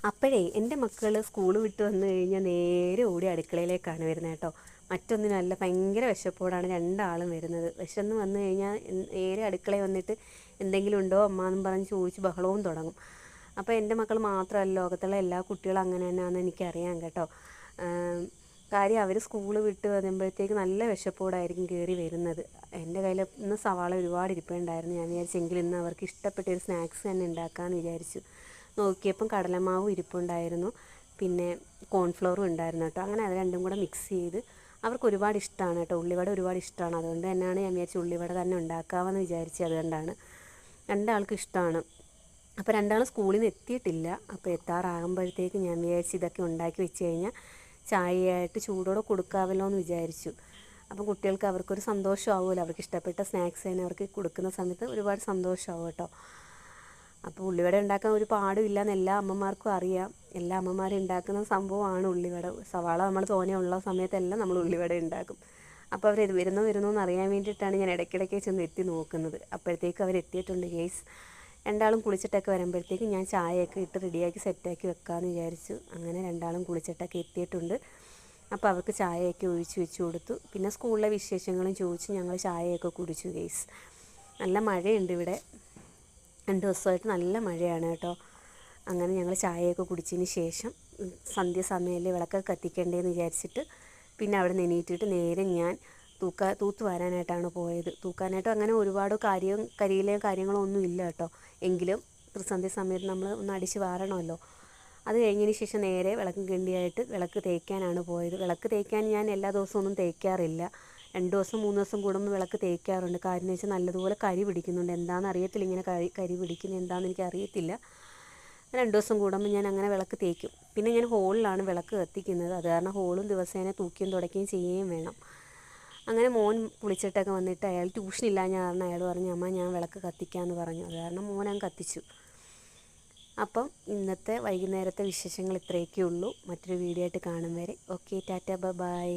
അപ്പോഴേ എൻ്റെ മക്കൾ സ്കൂൾ വിട്ട് വന്നു കഴിഞ്ഞാൽ നേരെ ഓടി അടുക്കളയിലേക്കാണ് വരുന്നത് കേട്ടോ. മറ്റൊന്നിനല്ല, ഭയങ്കര വിശപ്പോടാണ് രണ്ടാളും വരുന്നത്. വിശന്ന് വന്നു കഴിഞ്ഞാൽ നേരെ അടുക്കളയിൽ വന്നിട്ട് എന്തെങ്കിലും ഉണ്ടോ അമ്മ എന്നും പറഞ്ഞ് ചോദിച്ച് ബഹളവും തുടങ്ങും. അപ്പോൾ എൻ്റെ മക്കൾ മാത്രമല്ല, ലോകത്തുള്ള എല്ലാ കുട്ടികളും അങ്ങനെ തന്നെയാണെന്ന് എനിക്കറിയാം കേട്ടോ. കാര്യം അവർ സ്കൂൾ വിട്ട് വരുമ്പോഴത്തേക്ക് നല്ല വിശപ്പോടായിരിക്കും കയറി വരുന്നത്. എൻ്റെ കയ്യിൽ ഇന്ന് സവാള ഒരുപാട് ഇരിപ്പുണ്ടായിരുന്നു. ഞാൻ വിചാരിച്ചെങ്കിൽ ഇന്ന് അവർക്ക് ഇഷ്ടപ്പെട്ടൊരു സ്നാക്സ് തന്നെ ഉണ്ടാക്കാമെന്ന് വിചാരിച്ചു. നോക്കിയപ്പം കടലമാവും ഇരിപ്പുണ്ടായിരുന്നു, പിന്നെ കോൺഫ്ലോറും ഉണ്ടായിരുന്നു കേട്ടോ. അങ്ങനെ അത് രണ്ടും കൂടെ മിക്സ് ചെയ്ത് അവർക്ക് ഒരുപാട് ഇഷ്ടമാണ് കേട്ടോ. ഉള്ളിവട ഒരുപാട് ഇഷ്ടമാണ്. അതുകൊണ്ട് തന്നെയാണ് ഞാൻ വിചാരിച്ചു ഉള്ളിവട തന്നെ ഉണ്ടാക്കാമെന്ന് വിചാരിച്ചത്. അതുകൊണ്ടാണ്, രണ്ടാൾക്കും ഇഷ്ടമാണ്. അപ്പോൾ രണ്ടാളും സ്കൂളിൽ നിന്ന് എത്തിയിട്ടില്ല. അപ്പോൾ എത്താറാകുമ്പോഴത്തേക്ക് ഞാൻ വിചാരിച്ചു ഇതൊക്കെ ഉണ്ടാക്കി വെച്ച് കഴിഞ്ഞാൽ ചായയായിട്ട് ചൂടോടെ കൊടുക്കാമല്ലോ എന്ന് വിചാരിച്ചു. അപ്പം കുട്ടികൾക്ക് അവർക്കൊരു സന്തോഷമാവുമല്ലോ, അവർക്ക് ഇഷ്ടപ്പെട്ട സ്നാക്സ് തന്നെ അവർക്ക് കൊടുക്കുന്ന സമയത്ത് ഒരുപാട് സന്തോഷമാവും കേട്ടോ. അപ്പോൾ ഉള്ളിവട ഉണ്ടാക്കാൻ ഒരു പാടുമില്ല എന്ന് എല്ലാ അമ്മമാർക്കും അറിയാം. എല്ലാ അമ്മമാരും ഉണ്ടാക്കുന്ന സംഭവമാണ് ഉള്ളിവട. സവാള നമ്മൾ തോനെയുള്ള സമയത്തെല്ലാം നമ്മൾ ഉള്ളിവട ഉണ്ടാക്കും. അപ്പോൾ അവർ വരുന്നോ എന്ന് അറിയാൻ വേണ്ടിയിട്ടാണ് ഞാൻ ഇടയ്ക്കിടയ്ക്ക് ചെന്ന് എത്തി നോക്കുന്നത്. അപ്പോഴത്തേക്ക് അവരെത്തിയിട്ടുണ്ട് ഗെയ്സ്. രണ്ടാളും കുളിച്ചിട്ടൊക്കെ വരുമ്പോഴത്തേക്ക് ഞാൻ ചായയൊക്കെ ഇട്ട് റെഡിയാക്കി സെറ്റാക്കി വെക്കാമെന്ന് വിചാരിച്ചു. അങ്ങനെ രണ്ടാളും കുളിച്ചിട്ടൊക്കെ എത്തിയിട്ടുണ്ട്. അപ്പോൾ അവർക്ക് ചായയൊക്കെ ഒഴിച്ച് വെച്ച് കൊടുത്തു. പിന്നെ സ്കൂളിലെ വിശേഷങ്ങളും ചോദിച്ച് ഞങ്ങൾ ചായയൊക്കെ കുടിച്ചു ഗെയ്സ്. നല്ല മഴയുണ്ട് ഇവിടെ, 2 ദിവസമായിട്ട് നല്ല മഴയാണ് കേട്ടോ. അങ്ങനെ ഞങ്ങൾ ചായയൊക്കെ കുടിച്ചതിന് ശേഷം സന്ധ്യ സമയമല്ലേ വിളക്കൊക്കെ കത്തിക്കേണ്ടതെന്ന് വിചാരിച്ചിട്ട് പിന്നെ അവിടെ നിന്ന് എണീറ്റിട്ട് നേരെ ഞാൻ തൂത്ത് വാരാനായിട്ടാണ് പോയത്. തൂക്കാനായിട്ട് അങ്ങനെ ഒരുപാട് കരിയിലെയും കാര്യങ്ങളോ ഒന്നും ഇല്ല കേട്ടോ. എങ്കിലും സന്ധ്യ സമയത്ത് നമ്മൾ ഒന്ന് അടിച്ച് വാരണമല്ലോ. അത് കഴിഞ്ഞതിന് ശേഷം നേരെ വിളക്കും കിണ്ടിയായിട്ട് വിളക്ക് തേക്കാനാണ് പോയത്. വിളക്ക് തേക്കാൻ ഞാൻ എല്ലാ ദിവസവും ഒന്നും തേക്കാറില്ല. 2 ദിവസം 3 ദിവസം കൂടുമ്പോൾ വിളക്ക് തേക്കാറുണ്ട്. കാര്യം എന്ന് വെച്ചാൽ നല്ലതുപോലെ കരി പിടിക്കുന്നുണ്ട്. എന്താണെന്ന് അറിയത്തില്ല, ഇങ്ങനെ കരി പിടിക്കുന്നത് എന്താണെന്ന് എനിക്ക് അറിയത്തില്ല. 2 ദിവസം കൂടുമ്പോൾ ഞാൻ അങ്ങനെ വിളക്ക് തേക്കും. പിന്നെ ഞാൻ ഹോളിലാണ് വിളക്ക് കത്തിക്കുന്നത്. അത് കാരണം ഹോളും ദിവസേന തൂക്കുകയും തുടയ്ക്കുകയും ചെയ്യുകയും വേണം. അങ്ങനെ മോൻ കുളിച്ചിട്ടൊക്കെ വന്നിട്ട് അയാൾ ട്യൂഷനില്ലാഞ്ഞ കാരണം അയാൾ പറഞ്ഞു അമ്മ ഞാൻ വിളക്ക് കത്തിക്കാമെന്ന് പറഞ്ഞു. അത് കാരണം മോനങ്ങ് കത്തിച്ചു. അപ്പം ഇന്നത്തെ വൈകുന്നേരത്തെ വിശേഷങ്ങൾ ഇത്രയൊക്കെ ഉള്ളൂ. മറ്റൊരു വീഡിയോ ആയിട്ട് കാണും വരെ ഓക്കെ, ടാറ്റ, ബൈ.